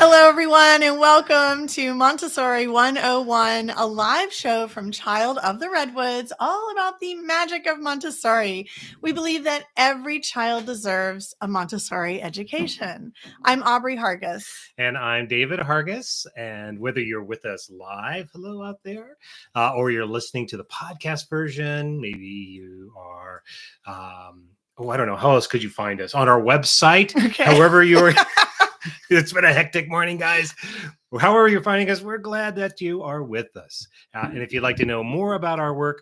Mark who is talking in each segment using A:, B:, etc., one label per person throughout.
A: Hello, everyone, and welcome to Montessori 101, a live show from Child of the Redwoods, all about the magic of Montessori. We believe that every child deserves a Montessori education. I'm Aubrey Hargis.
B: And I'm David Hargis. And whether you're with us live, hello out there, or you're listening to the podcast version, maybe you are, I don't know, how else could you find us? On our website, however you're... It's been a hectic morning, guys. However you're finding us, we're glad that you are with us. And if you'd like to know more about our work,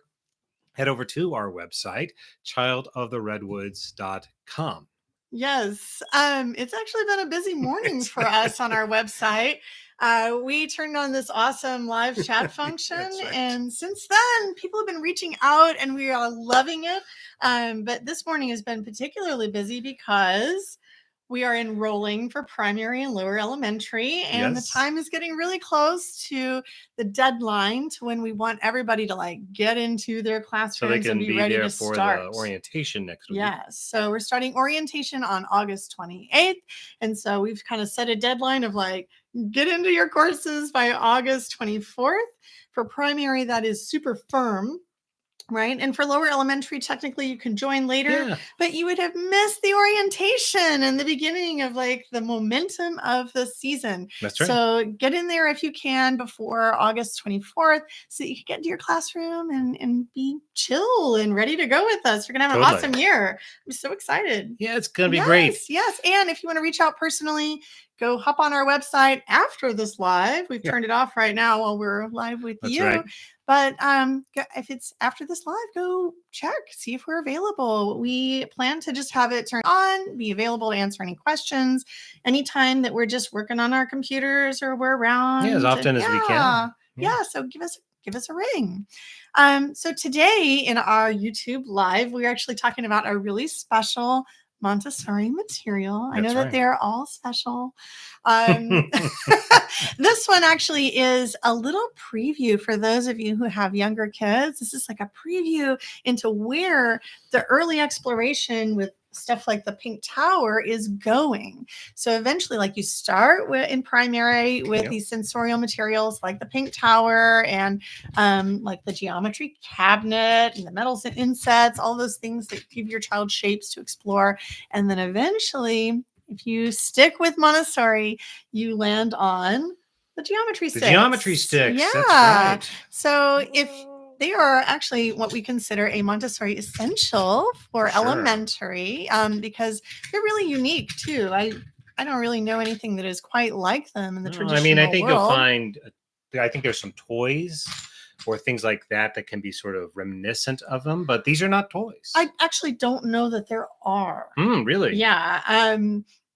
B: head over to our website, childoftheredwoods.com.
A: Yes, it's actually been a busy morning for us on our website. We turned on this awesome live chat function, right. And since then, people have been reaching out, and we are loving it. But this morning has been particularly busy because we are enrolling for primary and lower elementary, and The time is getting really close to the deadline to when we want everybody to get into their classrooms and be ready to start.
B: The orientation next week.
A: Yes, so we're starting orientation on August 28th, and so we've kind of set a deadline of get into your courses by August 24th. For primary, that is super firm. Right. And for lower elementary, technically you can join later, but you would have missed the orientation and the beginning of the momentum of the season.
B: That's right.
A: So get in there if you can before August 24th so that you can get into your classroom and be chill and ready to go with us. You're going to have an awesome year. I'm so excited.
B: Yeah, it's going to be great.
A: Yes. And if you want to reach out personally, go hop on our website after this live. We've turned it off right now while we're live with you.
B: Right.
A: But if it's after this live, go check, see if we're available. We plan to just have it turned on, be available to answer any questions anytime that we're just working on our computers or we're around.
B: Yeah, as often as we can.
A: Yeah, so give us a ring. So today in our YouTube live, we're actually talking about a really special Montessori material. I know that they're all special. This one actually is a little preview for those of you who have younger kids. This is like a preview into where the early exploration with stuff like the Pink Tower is going. So eventually, you start in primary with these sensorial materials like the Pink Tower and the geometry cabinet and the metals and insets, all those things that give your child shapes to explore. And then eventually, if you stick with Montessori, you land on the geometry sticks.
B: The geometry sticks.
A: Yeah.
B: That's right.
A: So if they are actually what we consider a Montessori essential for elementary, because they're really unique too. I don't really know anything that is quite like them in the traditional world.
B: I think you'll find. I think there's some toys or things like that can be sort of reminiscent of them, but these are not toys.
A: I actually don't know that there are.
B: Really?
A: Yeah.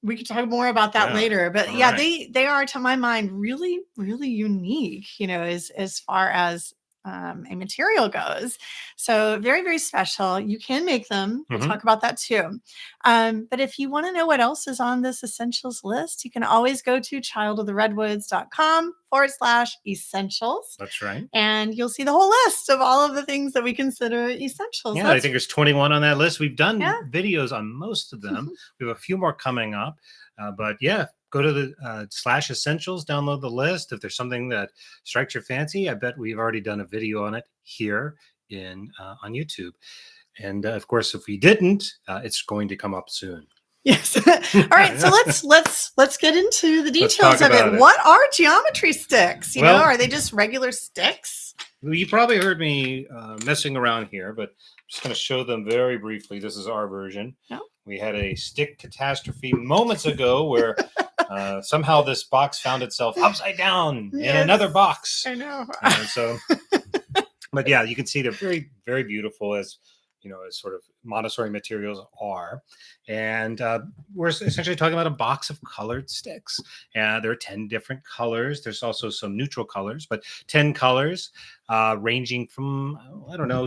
A: We could talk more about that later, but they are, to my mind, really, really unique, as far as a material goes. So very, very special. You can make them. We'll talk about that too. But if you want to know what else is on this essentials list, you can always go to childoftheredwoods.com/essentials.
B: That's right.
A: And you'll see the whole list of all of the things that we consider essentials.
B: Yeah, I think there's 21 on that list. We've done videos on most of them. We have a few more coming up. But go to the /essentials, download the list. If there's something that strikes your fancy, I bet we've already done a video on it here on YouTube. And of course, if we didn't, it's going to come up soon.
A: Yes. All right. So let's get into the details of it. What are geometry sticks? Are they just regular sticks?
B: You probably heard me messing around here, but I'm just going to show them very briefly. This is our version.
A: No.
B: We had a stick catastrophe moments ago where somehow this box found itself upside down in another box.
A: I know.
B: But you can see they're very, very beautiful as sort of Montessori materials are. And we're essentially talking about a box of colored sticks. There are 10 different colors. There's also some neutral colors, but 10 colors ranging from,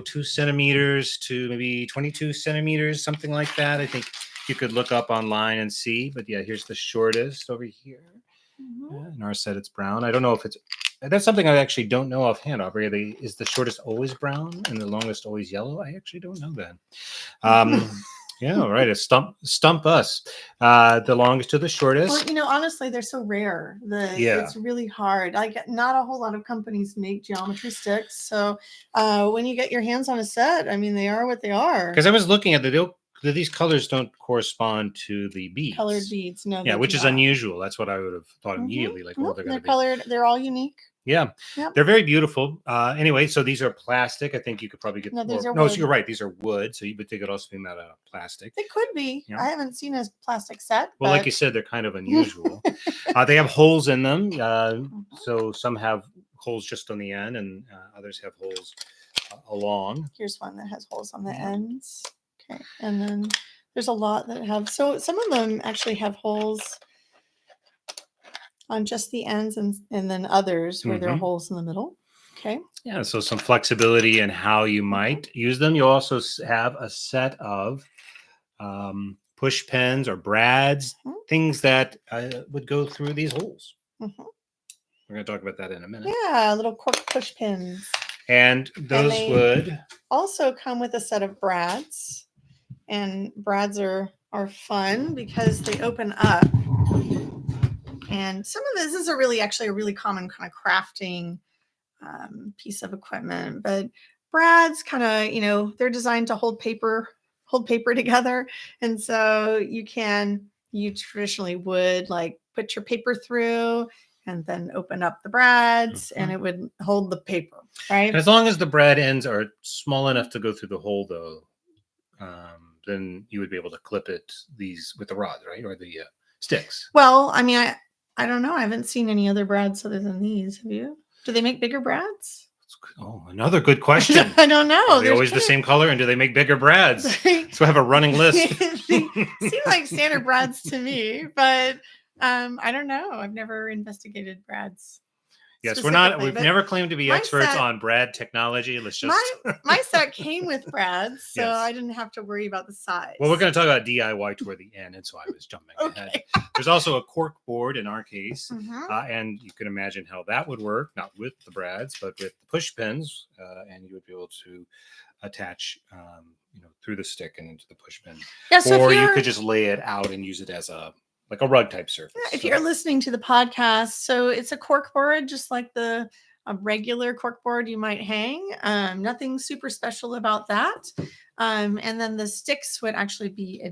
B: 2 centimeters to maybe 22 centimeters, something like that. I think you could look up online and see. But here's the shortest over here. In our set, it's brown. I don't know if that's something I actually don't know offhand, Aubrey. Is the shortest always brown and the longest always yellow? I actually don't know that. Yeah, right. A stump us. The longest to the shortest.
A: Well, honestly, they're so rare that
B: Yeah.
A: it's really hard. Like, not a whole lot of companies make geometry sticks. So when you get your hands on a set, I mean, they are what they are.
B: Because I was looking at these colors don't correspond to the beads.
A: Colored beads. No,
B: Yeah,
A: they
B: which
A: do
B: is
A: not.
B: unusual. That's what I would have thought immediately. Like,
A: Nope,
B: they're
A: they're
B: going to be
A: colored. They're all unique.
B: Yeah,
A: Yep.
B: they're very beautiful. Anyway, so these are plastic. I think you could probably get
A: No, these
B: more.
A: are
B: No,
A: wood.
B: so you're right. These are wood. So they could also be made out of plastic.
A: They could be.
B: Yeah.
A: I haven't seen a plastic set.
B: Well, like you said, they're kind of unusual. They have holes in them. So some have holes just on the end, and others have holes along.
A: Here's one that has holes on the ends. Okay, and then there's a lot that have. So some of them actually have holes on just the ends, and then others where there are holes in the middle. Okay.
B: Yeah, so some flexibility in how you might use them. You'll also have a set of push pins or brads, things that would go through these holes. We're going to talk about that in a minute.
A: Yeah, little cork push pins.
B: And those would
A: also come with a set of brads. And brads are fun because they open up. And some of this is actually a really common kind of crafting piece of equipment. But brads kind of, they're designed to hold paper together. And so you traditionally would like put your paper through and then open up the brads and it would hold the paper, right?
B: And as long as the brad ends are small enough to go through the hole, though, then you would be able to clip these with the rods, right? Or the sticks.
A: Well, I mean, I don't know. I haven't seen any other brads other than these. Have you? Do they make bigger brads?
B: Oh, another good question.
A: I don't know.
B: Are they always the same color, and do they make bigger brads? So I have a running list.
A: They seem like standard brads to me, but I don't know. I've never investigated brads.
B: Yes, we've never claimed to be experts on brad technology. Let's just
A: my set came with brads, so I didn't have to worry about the size.
B: Well, we're going to talk about DIY toward the end, and so I was jumping ahead. There's also a cork board in our case, and you can imagine how that would work, not with the brads, but with the push pins, and you would be able to attach, through the stick and into the push pin. Yeah, so or you could just lay it out and use it as a rug type surface.
A: Yeah, if you're listening to the podcast, so it's a cork board, just like a regular cork board you might hang. Nothing super special about that. And then the sticks would actually be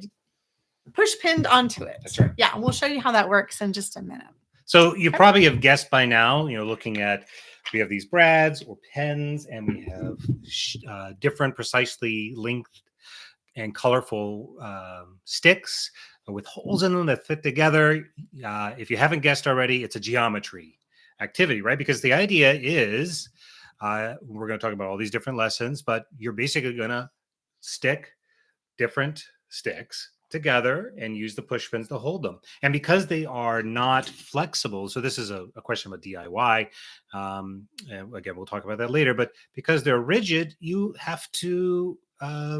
A: push pinned onto it.
B: That's right.
A: Yeah, we'll show you how that works in just a minute.
B: So you probably have guessed by now, looking at, we have these brads or pens, and we have different precisely length and colorful sticks with holes in them that fit together. If you haven't guessed already, it's a geometry activity, right? Because the idea is, we're going to talk about all these different lessons, but you're basically going to stick different sticks together and use the push pins to hold them. And because they are not flexible, so this is a question about DIY. And again, we'll talk about that later, but because they're rigid, you have to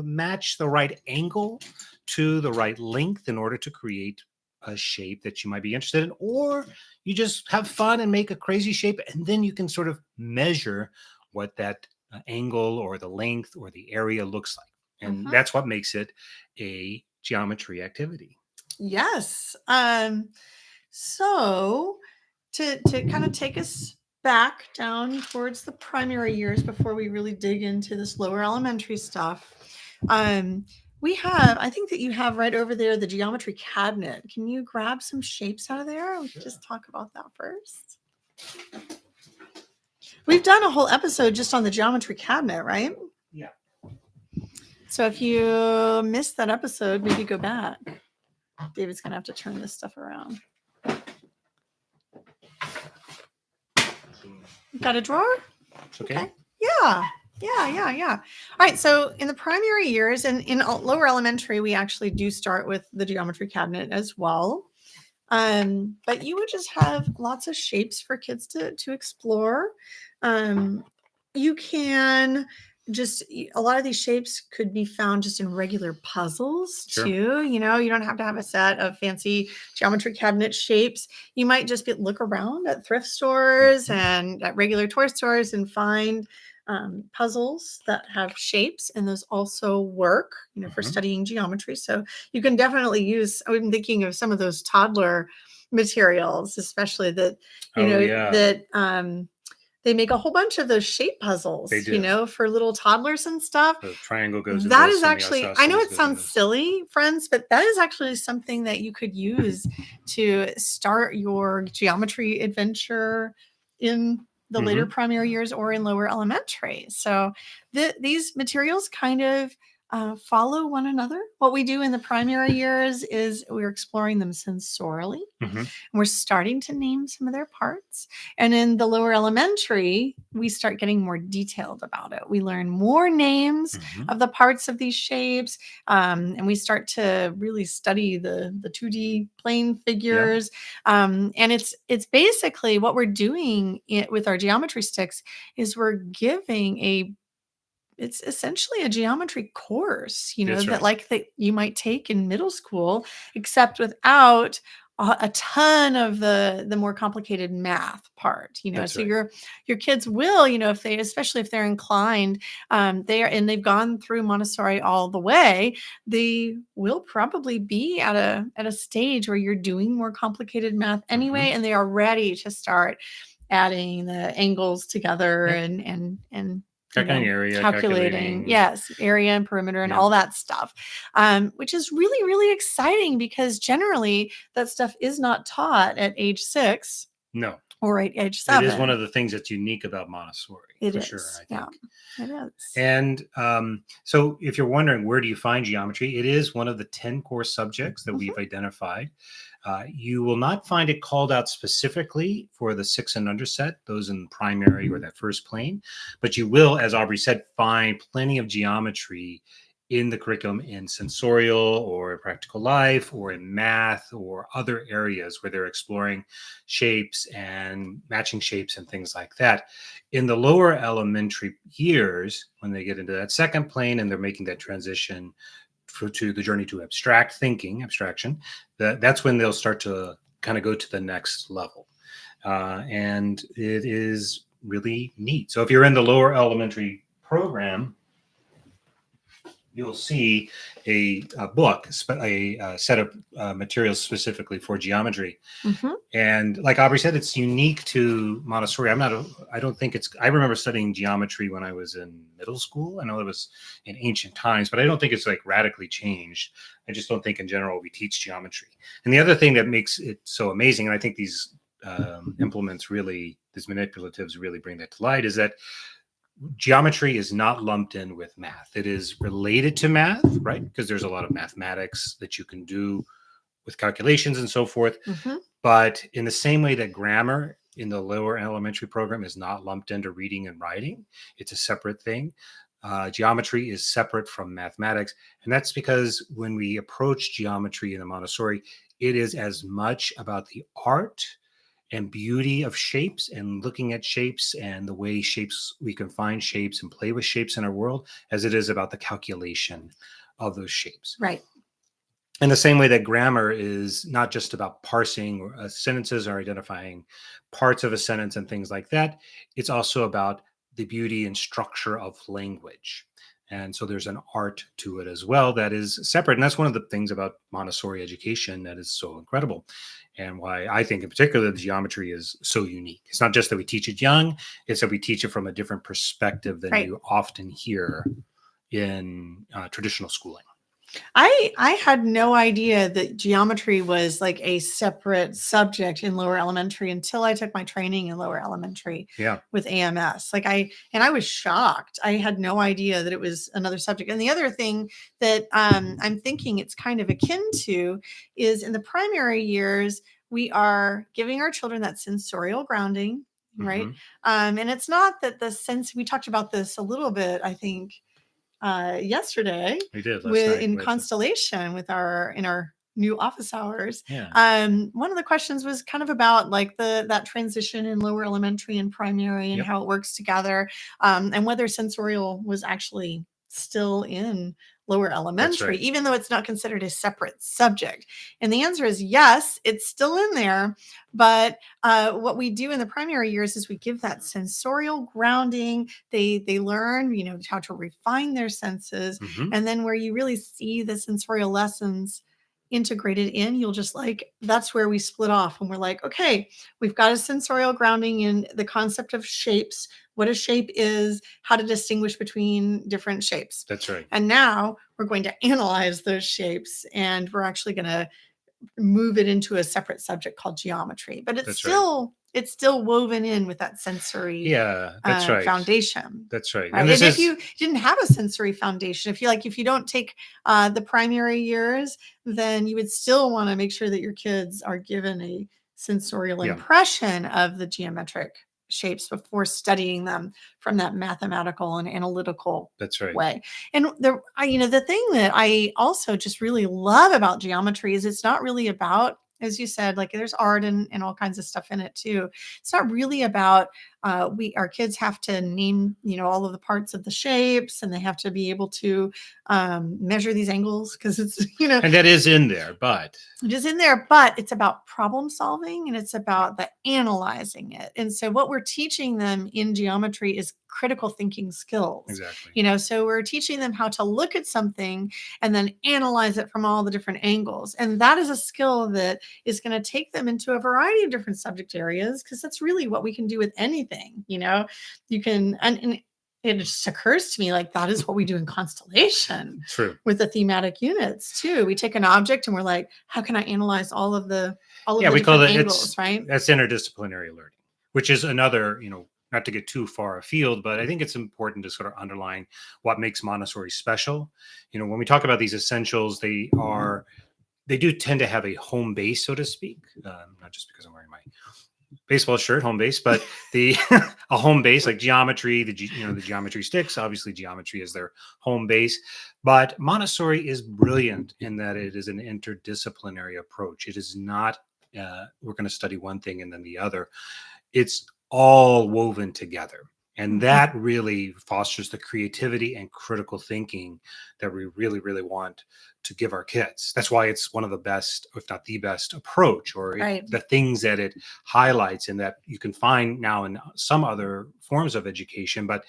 B: match the right angle to the right length in order to create a shape that you might be interested in, or you just have fun and make a crazy shape, and then you can sort of measure what that angle or the length or the area looks like. And that's what makes it a geometry activity.
A: Yes. So to kind of take us back down towards the primary years before we really dig into this lower elementary stuff, I think that you have right over there the geometry cabinet. Can you grab some shapes out of there? We can just talk about that first. We've done a whole episode just on the geometry cabinet, right?
B: Yeah.
A: So if you missed that episode, maybe go back. David's going to have to turn this stuff around. Got a drawer?
B: Okay.
A: Yeah. All right. So in the primary years and in lower elementary, we actually do start with the geometry cabinet as well. But you would just have lots of shapes for kids to explore. You can a lot of these shapes could be found just in regular puzzles too. You don't have to have a set of fancy geometry cabinet shapes. You might just look around at thrift stores and at regular toy stores and find puzzles that have shapes, and those also work, for
B: Mhm.
A: studying geometry. So you can definitely use. I'm thinking of some of those toddler materials, especially that
B: Oh yeah,
A: they make a whole bunch of those shape
B: they
A: puzzles,
B: do.
A: for little toddlers and stuff.
B: The triangle goes in
A: That is
B: this, and the
A: actually, I know
B: isosceles
A: it
B: goes in
A: sounds
B: this.
A: silly, friends, but that is actually something that you could use to start your geometry adventure in the later
B: Mhm.
A: primary years or in lower elementary. So these materials kind of follow one another. What we do in the primary years is we're exploring them sensorially.
B: Mhm.
A: We're starting to name some of their parts. And in the lower elementary, we start getting more detailed about it. We learn more names
B: Mhm.
A: of the parts of these shapes, and we start to really study the 2D plane
B: Yeah.
A: figures. And it's basically what we're doing with our geometry sticks is we're giving a it's essentially a geometry course,
B: That's
A: that
B: right.
A: like that you might take in middle school, except without a ton of the more complicated math part.
B: That's
A: So
B: right.
A: your kids will, if they, especially if they're inclined, they've gone through Montessori all the way, they will probably be at a stage where you're doing more complicated math
B: Mhm.
A: anyway, and they are ready to start adding the angles together
B: Yep.
A: and
B: Calculating area,
A: calculating,
B: calculating.
A: yes, area and perimeter and
B: Yep.
A: all that stuff, which is really, really exciting because generally that stuff is not taught at age 6
B: No,
A: or at age
B: it is one
A: 7.
B: of the things that's unique about Montessori,
A: It
B: for sure,
A: is.
B: I
A: Yeah,
B: think.
A: it is.
B: And so, if you're wondering where do you find geometry, it is one of the 10 core subjects that
A: Mhm.
B: we've identified. You will not find it called out specifically for the 6 and under set, those in primary or that first plane, but you will, as Aubrey said, find plenty of geometry in the curriculum in sensorial or practical life or in math or other areas where they're exploring shapes and matching shapes and things like that. In the lower elementary years, when they get into that second plane and they're making that transition to the journey to abstraction, that's when they'll start to kind of go to the next level. And it is really neat. So if you're in the lower elementary program, you'll see a book, a set of materials specifically for geometry.
A: Mhm.
B: And like Aubrey said, it's unique to Montessori. I don't think I remember studying geometry when I was in middle school. I know it was in ancient times, but I don't think it's like radically changed. I just don't think in general we teach geometry. And the other thing that makes it so amazing, and I think these these manipulatives really bring that to light, is that geometry is not lumped in with math. It is related to math, right? Because there's a lot of mathematics that you can do with calculations and so forth.
A: Mhm.
B: But in the same way that grammar in the lower elementary program is not lumped into reading and writing, it's a separate thing. Geometry is separate from mathematics. And that's because when we approach geometry in the Montessori, it is as much about the art and beauty of shapes and looking at shapes and the way shapes we can find shapes and play with shapes in our world as it is about the calculation of those shapes.
A: Right.
B: In the same way that grammar is not just about parsing sentences or identifying parts of a sentence and things like that, it's also about the beauty and structure of language. And so there's an art to it as well that is separate. And that's one of the things about Montessori education that is so incredible. And why I think, in particular, the geometry is so unique. It's not just that we teach it young, it's that we teach it from a different perspective than
A: Right.
B: you often hear in traditional schooling.
A: I had no idea that geometry was like a separate subject in lower elementary until I took my training in lower elementary
B: Yeah.
A: with AMS. I was shocked. I had no idea that it was another subject. And the other thing that I'm thinking it's kind of akin to is in the primary years, we are giving our children that sensorial grounding, right?
B: Mm-hmm.
A: And it's not that the sense, we talked about this a little bit, I think, yesterday
B: We did last
A: with
B: night
A: in
B: with
A: Constellation with our in our new office hours.
B: yeah.
A: One of the questions was kind of about like that transition in lower elementary and primary and
B: Yep.
A: how it works together, and whether sensorial was actually still in lower elementary,
B: right.
A: even though it's not considered a separate subject? And the answer is yes, it's still in there. But what we do in the primary years is we give that sensorial grounding. They learn, how to refine their senses.
B: Mhm.
A: And then where you really see the sensorial lessons integrated in, you'll just that's where we split off and we're like, okay, we've got a sensorial grounding in the concept of shapes, what a shape is, how to distinguish between different shapes.
B: That's right.
A: And now we're going to analyze those shapes, and we're actually going to move it into a separate subject called geometry. But it's
B: That's right.
A: still woven in with that sensory
B: Yeah, that's right.
A: foundation.
B: That's right.
A: Right.
B: And this
A: And if
B: is
A: you didn't have a sensory foundation, if you don't take the primary years, then you would still want to make sure that your kids are given a sensorial
B: yeah,
A: impression of the geometric shapes before studying them from that mathematical and analytical
B: that's right.
A: way. And the thing that I also just really love about geometry is it's not really about, as you said, like there's art and all kinds of stuff in it too. It's not really about our kids have to name all of the parts of the shapes, and they have to be able to measure these angles, because it's
B: And that is in there, but
A: it is in there, but it's about problem solving, and it's about the analyzing it. And so what we're teaching them in geometry is critical thinking skills.
B: exactly.
A: So we're teaching them how to look at something and then analyze it from all the different angles. And that is a skill that is going to take them into a variety of different subject areas, because that's really what we can do with anything. You can, and it just occurs to me, like, that is what we do in constellation
B: True.
A: with the thematic units too. We take an object and we're like, how can I analyze all of the
B: Yeah, we call
A: different
B: it
A: angles, right?
B: that's interdisciplinary learning, which is another, not to get too far afield, but I think it's important to sort of underline what makes Montessori special. When we talk about these essentials, they do tend to have a home base, so to speak. Not just because I'm wearing my baseball shirt, home base, but a home base like geometry, the geometry sticks. Obviously, geometry is their home base. But Montessori is brilliant in that it is an interdisciplinary approach. It is not we're going to study one thing and then the other. It's all woven together. And that really fosters the creativity and critical thinking that we really, really want to give our kids. That's why it's one of the best, if not the best approach, or
A: Right.
B: the things that it highlights, and that you can find now in some other forms of education. But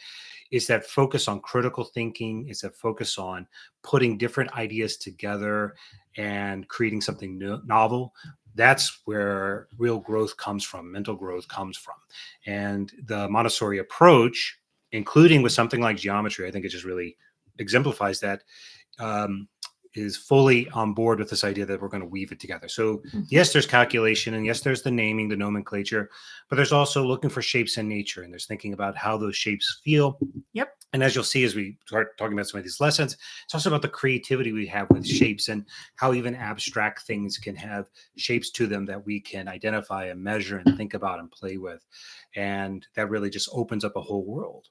B: it's that focus on critical thinking. It's that focus on putting different ideas together and creating something novel. That's where real growth comes from, mental growth comes from. And the Montessori approach, including with something like geometry, I think it just really exemplifies that, is fully on board with this idea that we're going to weave it together. So yes, there's calculation, and yes, there's the naming, the nomenclature, but there's also looking for shapes in nature, and there's thinking about how those shapes feel.
A: Yep.
B: And as you'll see, as we start talking about some of these lessons, it's also about the creativity we have with shapes, and how even abstract things can have shapes to them that we can identify and measure and think about and play with. And that really just opens up a whole world.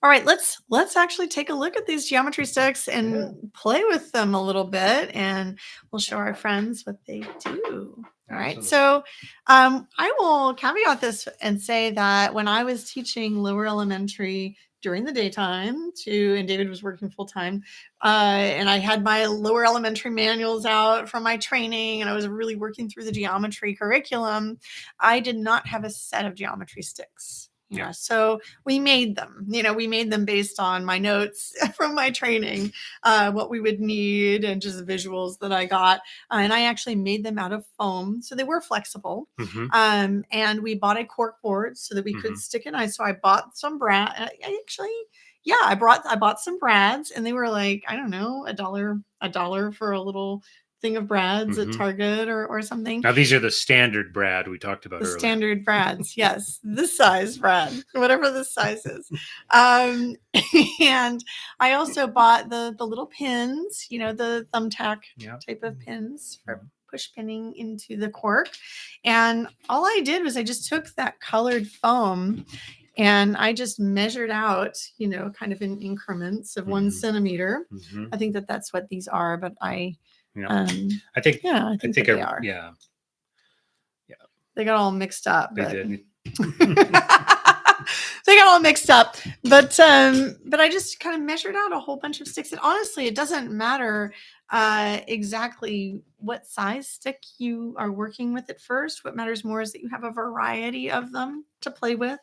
A: All right, let's actually take a look at these geometry sticks and play with them a little bit, and we'll show our friends what they do. All right. So I will caveat this and say that when I was teaching lower elementary during the daytime and David was working full time, and I had my lower elementary manuals out from my training, and I was really working through the geometry curriculum, I did not have a set of geometry sticks. Yeah. So we made them, based on my notes from my training, what we would need, and just visuals that I got. And I actually made them out of foam, so they were flexible. And we bought a cork board so that we could stick an ice. So I bought some brad. I bought some brads, and they were like, I don't know, $1 for a little thing of brads at Target or something.
B: Now, these are the standard brad we talked about earlier.
A: Standard brads, yes, this size brad, whatever this size is. And I also bought the little pins, the thumbtack type of pins for push pinning into the cork. And all I did was I just took that colored foam and I just measured out, kind of in increments of 1 centimeter. I think that's what these are, but I think they are.
B: Yeah.
A: They got all mixed up.
B: They did.
A: they got all mixed up. But I just kind of measured out a whole bunch of sticks. And honestly, it doesn't matter exactly what size stick you are working with at first. What matters more is that you have a variety of them to play with,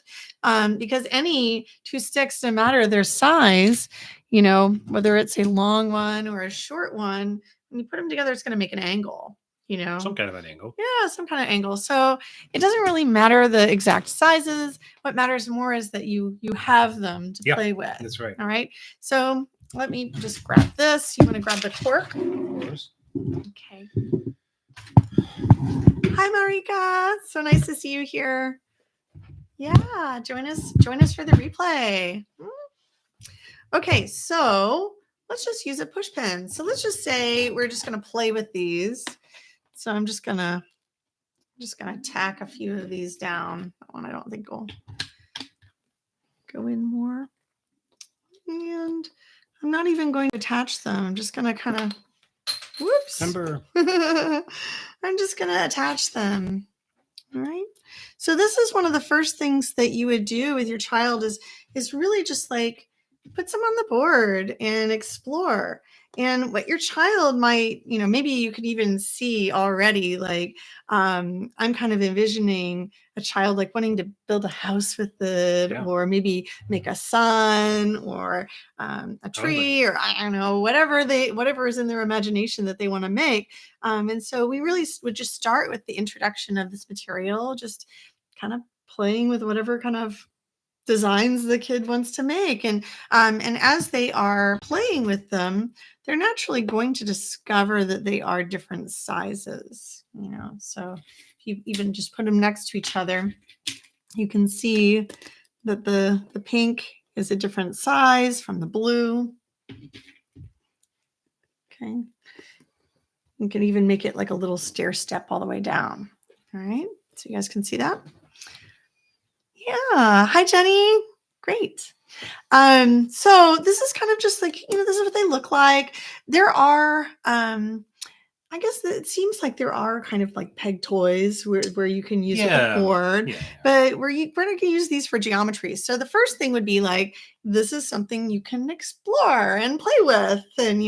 A: because any two sticks, no matter their size, whether it's a long one or a short one, when you put them together, it's going to make an angle.
B: Some kind of an angle.
A: Yeah, some kind of angle. So it doesn't really matter the exact sizes. What matters more is that you have them to play with.
B: That's right.
A: All right. So let me just grab this. You want to grab the cork?
B: Of course.
A: Okay. Hi, Marika. So nice to see you here. Yeah, join us for the replay. Okay, so let's just use a push pin. So let's just say we're just going to play with these. So I'm just gonna tack a few of these down. That one I don't think will go in more. And I'm not even going to attach them. I'm just gonna kind of, whoops.
B: Remember.
A: I'm just gonna attach them. All right. So this is one of the first things that you would do with your child is really just like put some on the board and explore. And what your child might, maybe you could even see already, like, I'm kind of envisioning a child like wanting to build a house with it, or maybe make a sun or a tree, or I don't know, whatever is in their imagination that they want to make. And so we really would just start with the introduction of this material, just kind of playing with whatever kind of designs the kid wants to make. And as they are playing with them, they're naturally going to discover that they are different sizes, So if you even just put them next to each other, you can see that the pink is a different size from the blue. Okay. You can even make it like a little stair step all the way down. All right. So you guys can see that. Yeah. Hi, Jenny. Great. So this is kind of just like, this is what they look like. There are, I guess it seems like there are kind of like peg toys where you can use a board, but we're going to use these for geometry. So the first thing would be like, this is something you can explore and play with. And,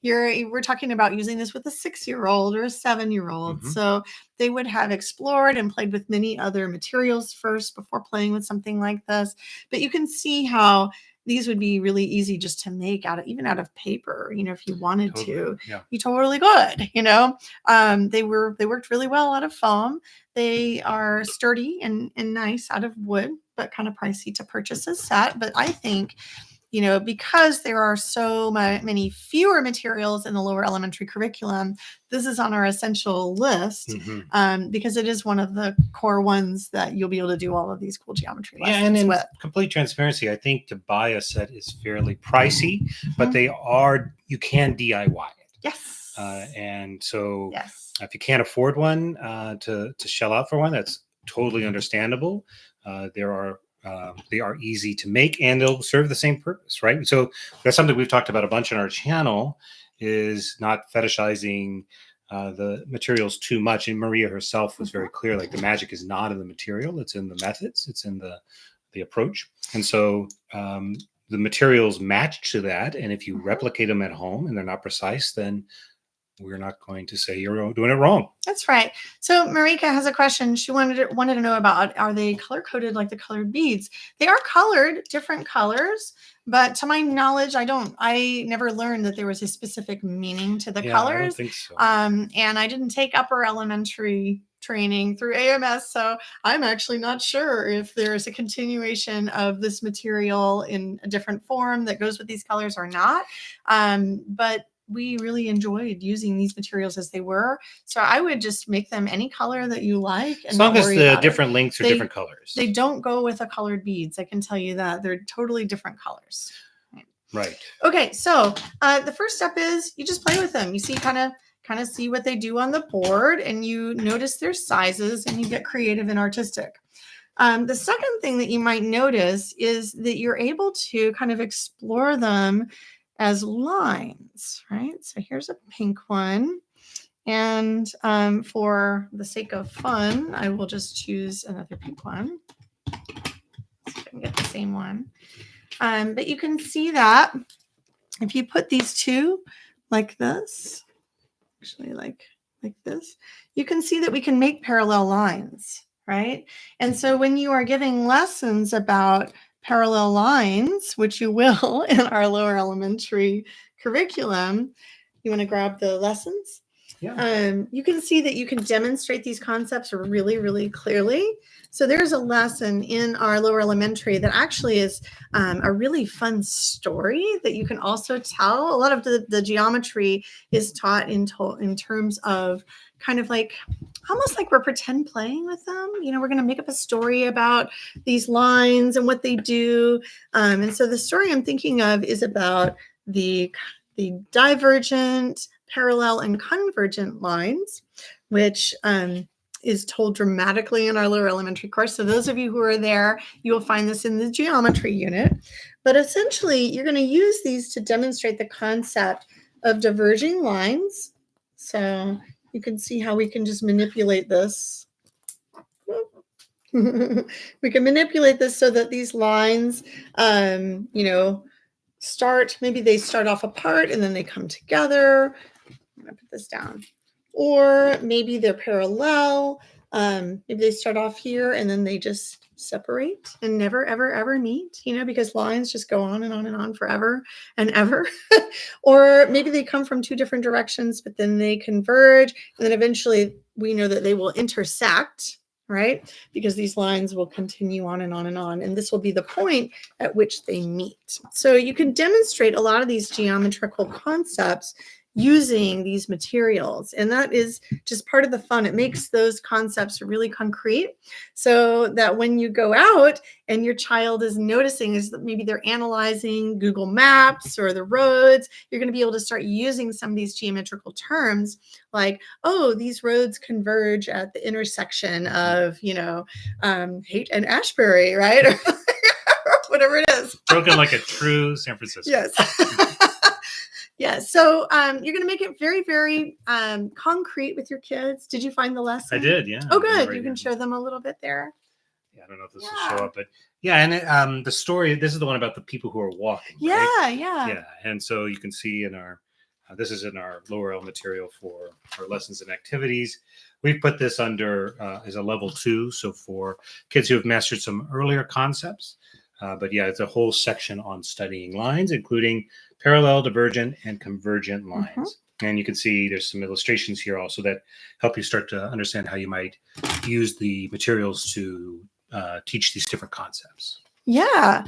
A: we're talking about using this with a 6-year-old or a 7-year-old.
B: Mm-hmm.
A: So they would have explored and played with many other materials first before playing with something like this. But you can see how these would be really easy just to make even out of paper, if you wanted to. You totally could, they worked really well out of foam. They are sturdy and nice out of wood, but kind of pricey to purchase as set. But I think, because there are so many fewer materials in the lower elementary curriculum, this is on our essential list, because it is one of the core ones that you'll be able to do all of these cool geometry lessons
B: and in
A: with.
B: Complete transparency, I think to buy a set is fairly pricey, but you can DIY it.
A: Yes.
B: And so if you can't afford one, to shell out for one, that's totally understandable. They are easy to make and they'll serve the same purpose, right? So that's something we've talked about a bunch on our channel, is not fetishizing the materials too much. And Maria herself was very clear, like the magic is not in the material, it's in the methods, it's in the approach. And so the materials match to that. And if you replicate them at home and they're not precise, then we're not going to say you're doing it wrong.
A: That's right. So Marika has a question. She wanted to know about, are they color coded like the colored beads? They are colored, different colors, but to my knowledge, I never learned that there was a specific meaning to the colors.
B: I don't think so.
A: And I didn't take upper elementary training through AMS, so I'm actually not sure if there's a continuation of this material in a different form that goes with these colors or not. But we really enjoyed using these materials as they were. So I would just make them any color that you like. And
B: as long as the different lengths are different colors.
A: They don't go with the colored beads. I can tell you that. They're totally different colors.
B: Right.
A: Okay. So the first step is you just play with them. You see, kind of see what they do on the board, and you notice their sizes, and you get creative and artistic. The second thing that you might notice is that you're able to kind of explore them as lines, right? So here's a pink one. And for the sake of fun, I will just choose another pink one. if I can get the same one. But you can see that if you put these two like this, actually like this, you can see that we can make parallel lines, right? And so when you are giving lessons about parallel lines, which you will in our lower elementary curriculum, you want to grab the lessons?
B: Yeah.
A: You can see that you can demonstrate these concepts really, really clearly. So there's a lesson in our lower elementary that actually is a really fun story that you can also tell. A lot of the geometry is taught in terms of kind of like almost like we're pretend playing with them. You know, we're going to make up a story about these lines and what they do. And so the story I'm thinking of is about the divergent, parallel, and convergent lines, which is told dramatically in our lower elementary course. So those of you who are there, you will find this in the geometry unit. But essentially, you're going to use these to demonstrate the concept of diverging lines. So you can see how we can just manipulate this. We can manipulate this so that these lines, maybe they start off apart and then they come together. I'm going to put this down. Or maybe they're parallel. Maybe they start off here and then they just separate and never, ever, ever meet, because lines just go on and on and on forever and ever. Or maybe they come from two different directions, but then they converge. And then eventually we know that they will intersect, right? Because these lines will continue on and on and on. And this will be the point at which they meet. So you can demonstrate a lot of these geometrical concepts using these materials. And that is just part of the fun. It makes those concepts really concrete so that when you go out and your child is noticing is that maybe they're analyzing Google Maps or the roads, you're going to be able to start using some of these geometrical terms like, oh, these roads converge at the intersection of, Haight and Ashbury, right? Or whatever it is.
B: Spoken like a true San Francisco.
A: Yes. Yeah, so you're going to make it very, very concrete with your kids. Did you find the lesson?
B: I did, yeah.
A: Oh, good. You can show them a little bit there.
B: Yeah, I don't know if this will show up, but yeah, and the story, this is the one about the people who are walking. Right? Yeah, and so you can see in our, this is in our lower L material for our lessons and activities. We've put this under as a level 2, so for kids who have mastered some earlier concepts. But yeah, it's a whole section on studying lines, including parallel, divergent, and convergent lines. Mm-hmm. And you can see there's some illustrations here also that help you start to understand how you might use the materials to teach these different concepts. Yeah.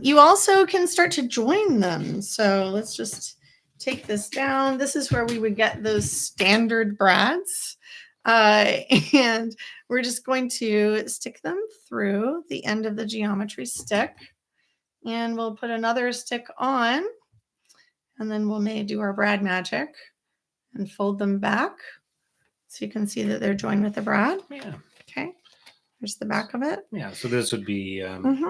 B: You also can start to join them. So let's just take this down. This is where we would get those standard brads. And we're just going to stick them through the end of the geometry stick. And we'll put another stick on. And then we'll do our brad magic and fold them back. So you can see that they're joined with the brad. Yeah. Okay. There's the back of it. Yeah. So this would be... And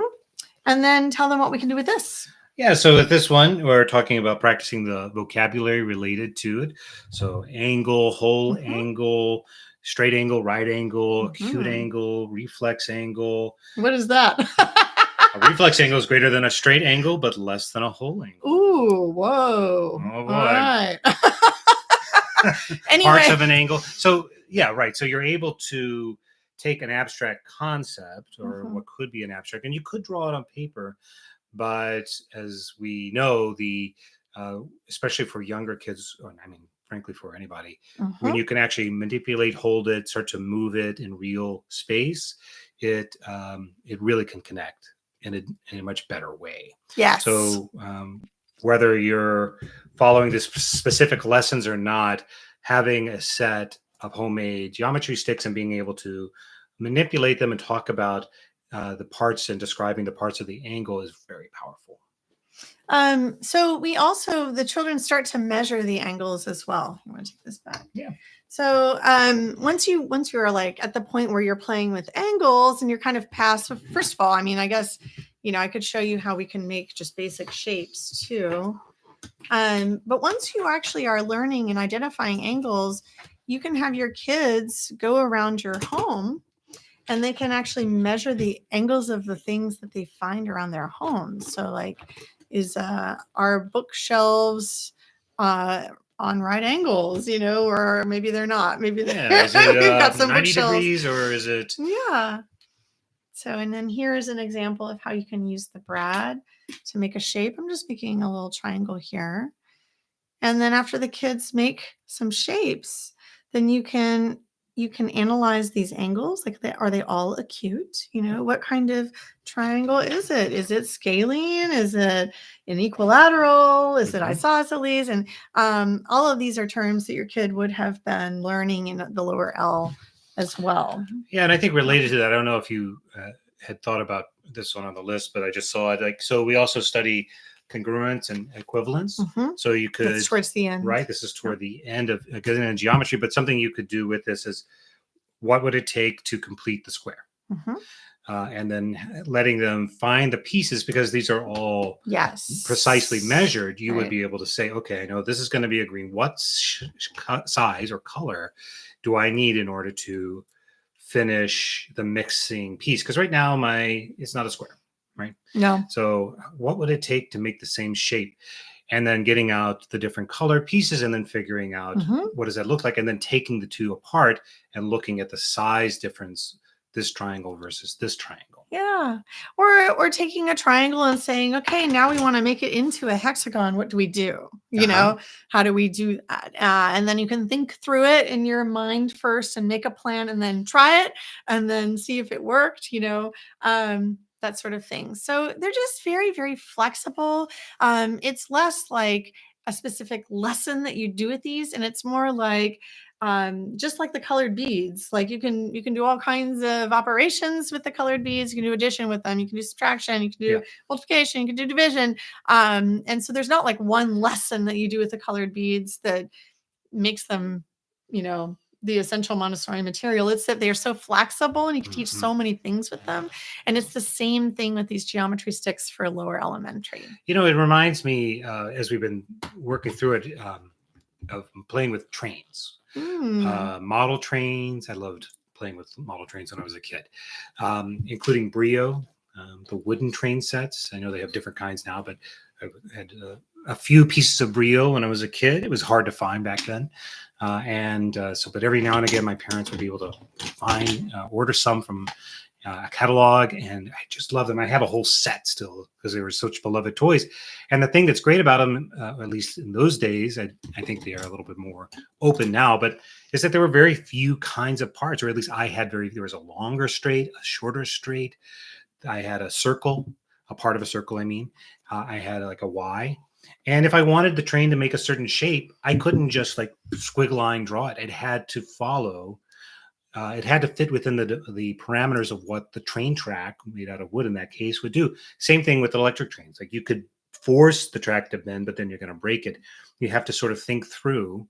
B: then tell them what we can do with this. Yeah, so with this one, we're talking about practicing the vocabulary related to it. So angle, whole angle, straight angle, right angle, acute angle, reflex angle. What is that? A reflex angle is greater than a straight angle, but less than a whole angle. Ooh, whoa. Oh, boy. All right. Anyway. Parts of an angle. So, yeah, right. So you're able to take an abstract concept or what could be an abstract, and you could draw it on paper. But as we know, especially for younger kids, or I mean, frankly, for anybody, when you can actually manipulate, hold it, start to move it in real space, it really can connect in a much better way. Yes. So whether you're following the specific lessons or not, having a set of homemade geometry sticks and being able to manipulate them and talk about the parts and describing the parts of the angle is very powerful. So the children start to measure the angles as well. You want to take this back? Yeah. So once you are like at the point where you're playing with angles and you're kind of past, first of all, I mean, I guess, I could show you how we can make just basic shapes too. But once you actually are learning and identifying angles, you can have your kids go around your home
A: and they can actually measure the angles of the things that they find around their homes. So like, is our bookshelves on right angles, or maybe they're not. Maybe
B: Yeah, is it
A: we've got some
B: 90
A: bookshelves.
B: degrees or is it?
A: Yeah. So, and then here is an example of how you can use the brad to make a shape. I'm just making a little triangle here. And then after the kids make some shapes, then you can analyze these angles. Like, are they all acute? What kind of triangle is it? Is it scalene? Is it an equilateral? Is it isosceles? And all of these are terms that your kid would have been learning in the lower L as well.
B: Yeah, and I think related to that, I don't know if you had thought about this one on the list, but I just saw it. Like, so we also study congruence and equivalence. So you could,
A: That's towards the end,
B: right? This is toward the end of getting in geometry, but something you could do with this is, what would it take to complete the square? And then letting them find the pieces, because these are all precisely measured. You would be able to say, okay, I know this is going to be a green. What size or color do I need in order to finish the mixing piece? Because right now it's not a square, right?
A: No.
B: So what would it take to make the same shape? And then getting out the different color pieces and then figuring out what does that look like, and then taking the two apart and looking at the size difference, this triangle versus this triangle.
A: Yeah. Or taking a triangle and saying, okay, now we want to make it into a hexagon. What do we do? How do we do that? And then you can think through it in your mind first and make a plan and then try it and then see if it worked, that sort of thing. So they're just very, very flexible. It's less like a specific lesson that you do with these, and it's more like just like the colored beads. Like you can do all kinds of operations with the colored beads. You can do addition with them. You can do subtraction. You can do multiplication. You can do division. And so there's not like one lesson that you do with the colored beads that makes them, the essential Montessori material. It's that they are so flexible and you can teach so many things with them. And it's the same thing with these geometry sticks for lower elementary.
B: It reminds me, as we've been working through it, of playing with trains. Model trains. I loved playing with model trains when I was a kid, including Brio, the wooden train sets. I know they have different kinds now, but I had a few pieces of Brio when I was a kid. It was hard to find back then. But every now and again, my parents would be able to order some from a catalog, and I just love them. I have a whole set still because they were such beloved toys. And the thing that's great about them, at least in those days, I think they are a little bit more open now, but is that there were very few kinds of parts, or at least there was a longer straight, a shorter straight. I had a circle, a part of a circle. I had like a Y. And if I wanted the train to make a certain shape, I couldn't just like squiggle line draw it. It had to follow. It had to fit within the parameters of what the train track made out of wood in that case would do. Same thing with electric trains. Like you could force the track to bend, but then you're going to break it. You have to sort of think through,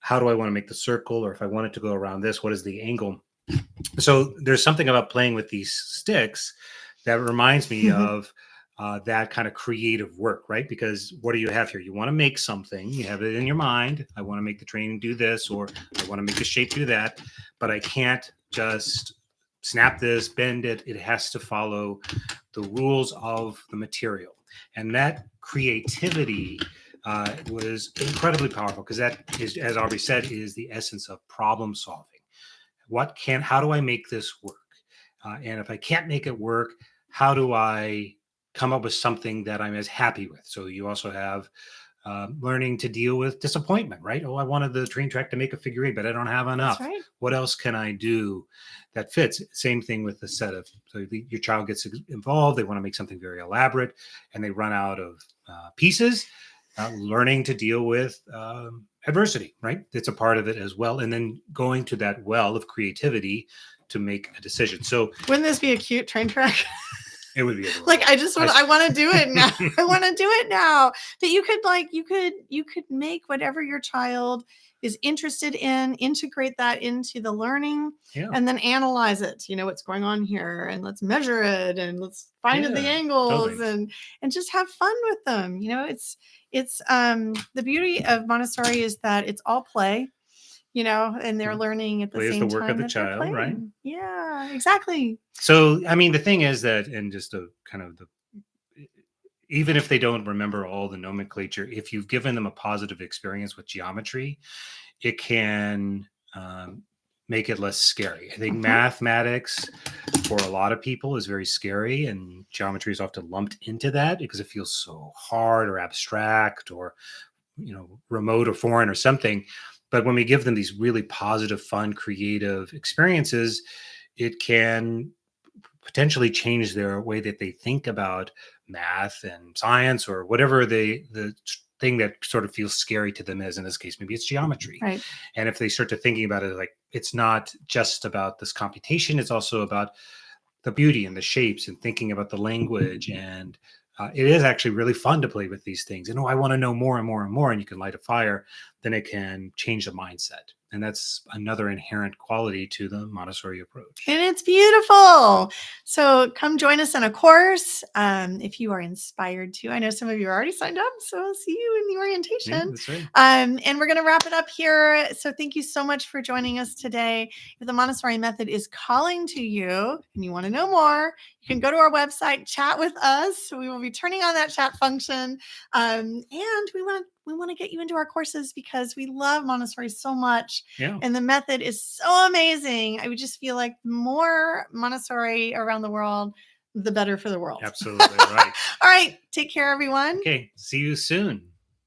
B: how do I want to make the circle? Or if I want it to go around this, what is the angle? So there's something about playing with these sticks that reminds me of that kind of creative work, right? Because what do you have here? You want to make something, you have it in your mind. I want to make the train do this, or I want to make the shape do that, but I can't just snap this, bend it. It has to follow the rules of the material. And that creativity was incredibly powerful, because that is, as Aubrey said, is the essence of problem solving. How do I make this work? And if I can't make it work, how do I come up with something that I'm as happy with? So you also have learning to deal with disappointment, right? Oh, I wanted the train track to make a figure 8, but I don't have enough.
A: That's right.
B: What else can I do that fits? Same thing with the set of, so your child gets involved. They want to make something very elaborate and they run out of pieces. Learning to deal with adversity, right? It's a part of it as well. And then going to that well of creativity to make a decision. So
A: wouldn't this be a cute train track?
B: It would be adorable.
A: Like, I want to do it now. I want to do it now. That you could make whatever your child is interested in, integrate that into the learning, and then analyze it. What's going on here, and let's measure it, and let's find the angles, and just have fun with them. It's the beauty of Montessori is that it's all play. and they're learning at the
B: Play is
A: same
B: the work of
A: time
B: the
A: that they're
B: child, right?
A: playing. Yeah, exactly.
B: So, I mean, the thing is that, and just the kind of the, even if they don't remember all the nomenclature, if you've given them a positive experience with geometry, it can make it less scary. I think mathematics for a lot of people is very scary, and geometry is often lumped into that because it feels so hard or abstract or remote or foreign or something. But when we give them these really positive, fun, creative experiences, it can potentially change their way that they think about math and science or whatever the thing that sort of feels scary to them is. In this case, maybe it's geometry.
A: Right.
B: And if they start to thinking about it, like it's not just about this computation, it's also about the beauty and the shapes and thinking about the language. And it is actually really fun to play with these things. And I want to know more and more and more. And you can light a fire, then it can change the mindset. And that's another inherent quality to the Montessori approach.
A: And it's beautiful. So come join us in a course if you are inspired to. I know some of you are already signed up, so I'll see you in the orientation.
B: Yeah, that's right.
A: And we're going to wrap it up here. So thank you so much for joining us today. If the Montessori method is calling to you and you want to know more, you can go to our website, chat with us. We will be turning on that chat function. And we want to get you into our courses because we love Montessori so much.
B: Yeah.
A: And the method is so amazing. I would just feel like the more Montessori around the world, the better for the world.
B: Absolutely right.
A: All right. Take care, everyone.
B: Okay. See you soon.